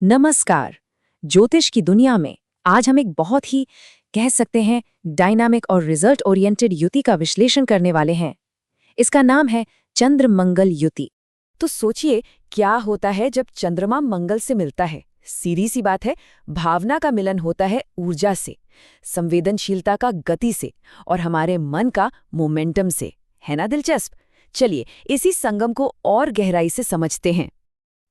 नमस्कार। ज्योतिष की दुनिया में आज हम एक बहुत ही कह सकते हैं डायनामिक और रिजल्ट ओरिएंटेड युति का विश्लेषण करने वाले हैं। इसका नाम है चंद्र मंगल युति। तो सोचिए क्या होता है जब चंद्रमा मंगल से मिलता है। सीधी सी बात है, भावना का मिलन होता है ऊर्जा से, संवेदनशीलता का गति से और हमारे मन का मोमेंटम से। है ना दिलचस्प? चलिए इसी संगम को और गहराई से समझते हैं।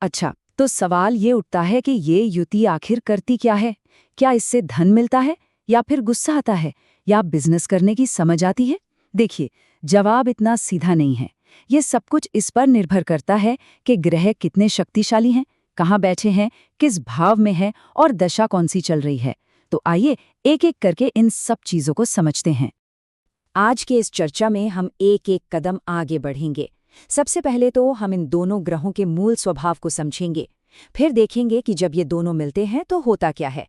अच्छा, तो सवाल ये उठता है कि ये युति आखिर करती क्या है? क्या इससे धन मिलता है या फिर गुस्सा आता है या बिजनेस करने की समझ आती है? देखिए, जवाब इतना सीधा नहीं है। ये सब कुछ इस पर निर्भर करता है कि ग्रह कितने शक्तिशाली हैं, कहाँ बैठे हैं, किस भाव में है और दशा कौन सी चल रही है। तो आइए एक एक करके इन सब चीजों को समझते हैं। आज के इस चर्चा में हम एक एक कदम आगे बढ़ेंगे। सबसे पहले तो हम इन दोनों ग्रहों के मूल स्वभाव को समझेंगे, फिर देखेंगे कि जब ये दोनों मिलते हैं तो होता क्या है।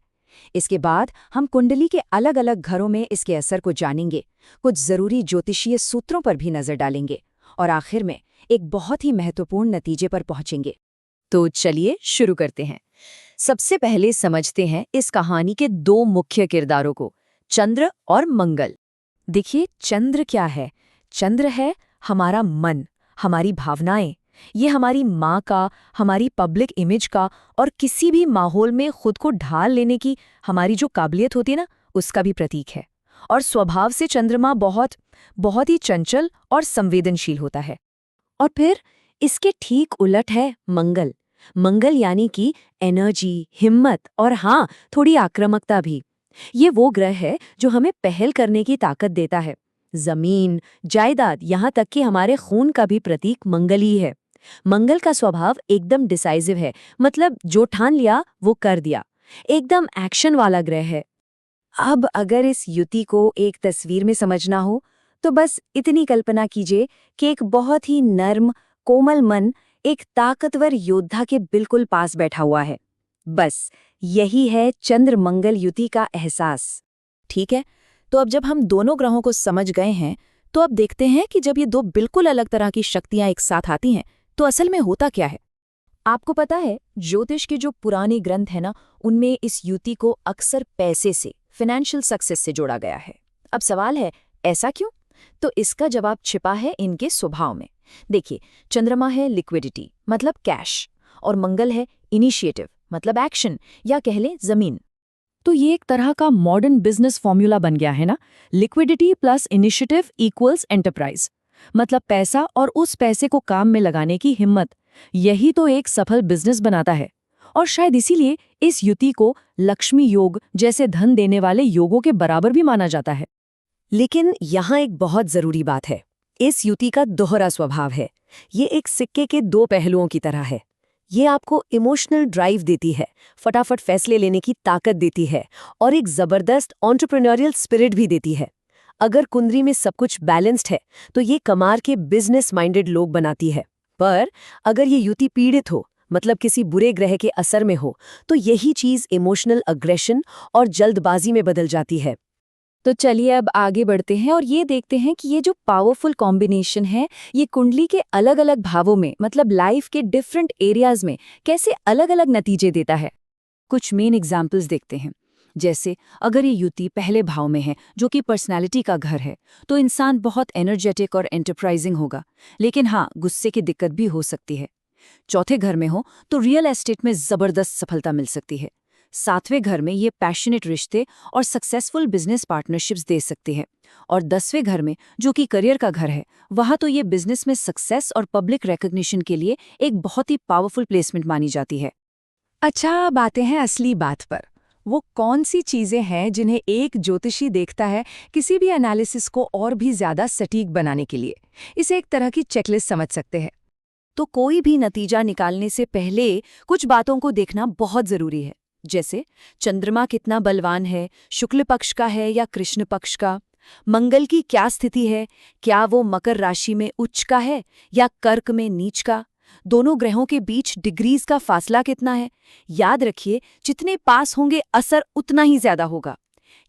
इसके बाद हम कुंडली के अलग अलग घरों में इसके असर को जानेंगे, कुछ जरूरी ज्योतिषीय सूत्रों पर भी नजर डालेंगे और आखिर में एक बहुत ही महत्वपूर्ण नतीजे पर पहुंचेंगे। तो चलिए शुरू करते हैं। सबसे पहले समझते हैं इस कहानी के दो मुख्य किरदारों को, चंद्र और मंगल। देखिए, चंद्र क्या है? चंद्र है हमारा मन, हमारी भावनाएं। ये हमारी माँ का, हमारी पब्लिक इमेज का और किसी भी माहौल में खुद को ढाल लेने की हमारी जो काबिलियत होती है ना, उसका भी प्रतीक है। और स्वभाव से चंद्रमा बहुत ही चंचल और संवेदनशील होता है। और फिर इसके ठीक उलट है मंगल। मंगल यानी कि एनर्जी, हिम्मत और हाँ, थोड़ी आक्रामकता भी। ये वो ग्रह है जो हमें पहल करने की ताकत देता है। जमीन, जायदाद, यहाँ तक कि हमारे खून का भी प्रतीक मंगल ही है। मंगल का स्वभाव एकदम डिसाइसिव है, मतलब जो ठान लिया वो कर दिया। एकदम एक्शन वाला ग्रह है। अब अगर इस युति को एक तस्वीर में समझना हो तो बस इतनी कल्पना कीजिए कि एक बहुत ही नर्म, कोमल मन एक ताकतवर योद्धा के बिल्कुल पास बैठा हुआ है। बस यही है चंद्र मंगल युति का एहसास। ठीक है, तो अब जब हम दोनों ग्रहों को समझ गए हैं तो अब देखते हैं कि जब ये दो बिल्कुल अलग तरह की शक्तियां एक साथ आती हैं तो असल में होता क्या है। आपको पता है, ज्योतिष के जो पुराने ग्रंथ है ना, उनमें इस युति को अक्सर पैसे से, फाइनेंशियल सक्सेस से जोड़ा गया है। अब सवाल है, ऐसा क्यों? तो इसका जवाब छिपा है इनके स्वभाव में। देखिए, चंद्रमा है लिक्विडिटी, मतलब कैश, और मंगल है इनिशिएटिव, मतलब एक्शन या कह लें जमीन। तो ये एक तरह का मॉडर्न बिजनेस फॉर्मूला बन गया है ना, liquidity plus initiative equals enterprise. मतलब पैसा और उस पैसे को काम में लगाने की हिम्मत, यही तो एक सफल बिजनेस बनाता है। और शायद इसीलिए इस युति को लक्ष्मी योग जैसे धन देने वाले योगों के बराबर भी माना जाता है। लेकिन यहाँ एक बहुत जरूरी बात है, इस युति का दोहरा स्वभाव है। ये एक सिक्के के दो पहलुओं की तरह है। ये आपको इमोशनल ड्राइव देती है, फटाफट फैसले लेने की ताकत देती है और एक जबरदस्त एंटरप्रेन्योरियल स्पिरिट भी देती है। अगर कुंडली में सब कुछ बैलेंस्ड है तो ये कमाल के बिजनेस माइंडेड लोग बनाती है। पर अगर ये युति पीड़ित हो, मतलब किसी बुरे ग्रह के असर में हो, तो यही चीज इमोशनल अग्रेशन और जल्दबाजी में बदल जाती है। तो चलिए अब आगे बढ़ते हैं और ये देखते हैं कि ये जो पावरफुल कॉम्बिनेशन है, ये कुंडली के अलग अलग भावों में, मतलब लाइफ के डिफरेंट एरियाज में कैसे अलग अलग नतीजे देता है। कुछ मेन एग्जाम्पल्स देखते हैं। जैसे अगर ये युति पहले भाव में है, जो कि पर्सनैलिटी का घर है, तो इंसान बहुत एनर्जेटिक और एंटरप्राइजिंग होगा, लेकिन हाँ, गुस्से की दिक्कत भी हो सकती है। चौथे घर में हो तो रियल एस्टेट में जबरदस्त सफलता मिल सकती है। सातवें घर में ये पैशनेट रिश्ते और सक्सेसफुल बिजनेस पार्टनरशिप्स दे सकती है। और 10वें घर में, जो कि करियर का घर है, वहाँ तो ये बिजनेस में सक्सेस और पब्लिक रिकॉग्निशन के लिए एक बहुत ही पावरफुल प्लेसमेंट मानी जाती है। अच्छा, अब आते हैं असली बात पर। वो कौन सी चीजें हैं जिन्हें एक ज्योतिषी देखता है किसी भी एनालिसिस को और भी ज्यादा सटीक बनाने के लिए? इसे एक तरह की चेकलिस्ट समझ सकते हैं। तो कोई भी नतीजा निकालने से पहले कुछ बातों को देखना बहुत जरूरी है। जैसे चंद्रमा कितना बलवान है, शुक्ल पक्ष का है या कृष्ण पक्ष का? मंगल की क्या स्थिति है, क्या वो मकर राशि में उच्च का है या कर्क में नीच का? दोनों ग्रहों के बीच डिग्रीज का फासला कितना है? याद रखिए, जितने पास होंगे असर उतना ही ज्यादा होगा।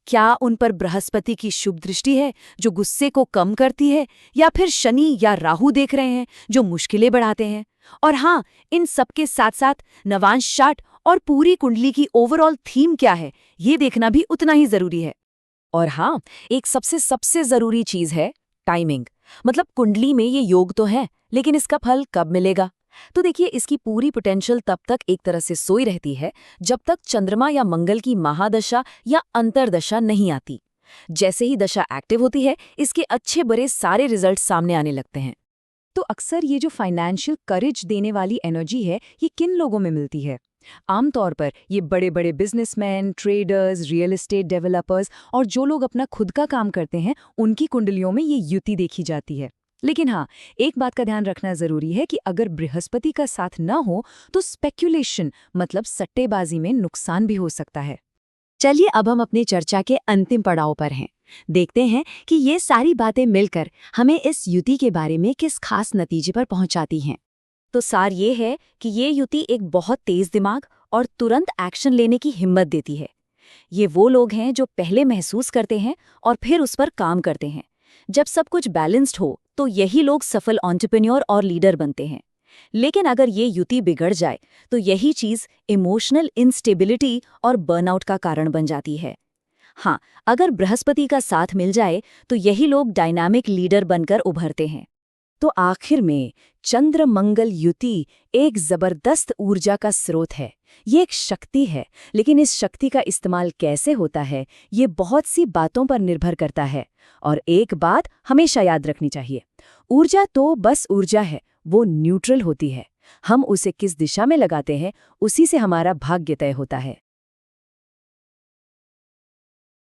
क्या उन पर बृहस्पति की शुभ दृष्टि है जो गुस्से को कम करती है, या फिर शनि या राहु देख रहे हैं जो मुश्किलें बढ़ाते हैं? और हाँ, इन सबके साथ साथ नवांश चार्ट और पूरी कुंडली की ओवरऑल थीम क्या है, ये देखना भी उतना ही जरूरी है। और हाँ, एक सबसे सबसे जरूरी चीज है टाइमिंग। मतलब कुंडली में ये योग तो है, लेकिन इसका फल कब मिलेगा? तो देखिए, इसकी पूरी पोटेंशियल तब तक एक तरह से सोई रहती है जब तक चंद्रमा या मंगल की महादशा या अंतर्दशा नहीं आती। जैसे ही दशा एक्टिव होती है, इसके अच्छे बुरे सारे रिजल्ट सामने आने लगते हैं। तो अक्सर ये जो फाइनेंशियल करेज देने वाली एनर्जी है, ये किन लोगों में मिलती है? आमतौर पर ये बड़े बड़े businessman, traders, real estate developers और जो लोग अपना खुद का काम करते हैं, उनकी कुंडलियों में ये युति देखी जाती है। लेकिन हाँ, एक बात का ध्यान रखना जरूरी है कि अगर बृहस्पति का साथ न हो तो स्पेक्यूलेशन मतलब सट्टेबाजी में नुकसान भी हो सकता है। चलिए अब हम अपनी चर्चा के अंतिम पड़ाव पर हैं। देखते हैं कि ये सारी बातें मिलकर हमें इस युति के बारे में किस खास नतीजे पर पहुंचाती हैं। तो सार ये है कि ये युति एक बहुत तेज दिमाग और तुरंत एक्शन लेने की हिम्मत देती है। ये वो लोग हैं जो पहले महसूस करते हैं और फिर उस पर काम करते हैं। जब सब कुछ बैलेंस्ड हो तो यही लोग सफल एंटरप्रेन्योर और लीडर बनते हैं। लेकिन अगर ये युति बिगड़ जाए तो यही चीज इमोशनल इंस्टेबिलिटी और बर्नआउट का कारण बन जाती है। हाँ, अगर बृहस्पति का साथ मिल जाए तो यही लोग डायनामिक लीडर बनकर उभरते हैं। तो आखिर में चंद्र मंगल युति एक जबरदस्त ऊर्जा का स्रोत है। ये एक शक्ति है, लेकिन इस शक्ति का इस्तेमाल कैसे होता है ये बहुत सी बातों पर निर्भर करता है। और एक बात हमेशा याद रखनी चाहिए, ऊर्जा तो बस ऊर्जा है, वो न्यूट्रल होती है। हम उसे किस दिशा में लगाते हैं उसी से हमारा भाग्य तय होता है।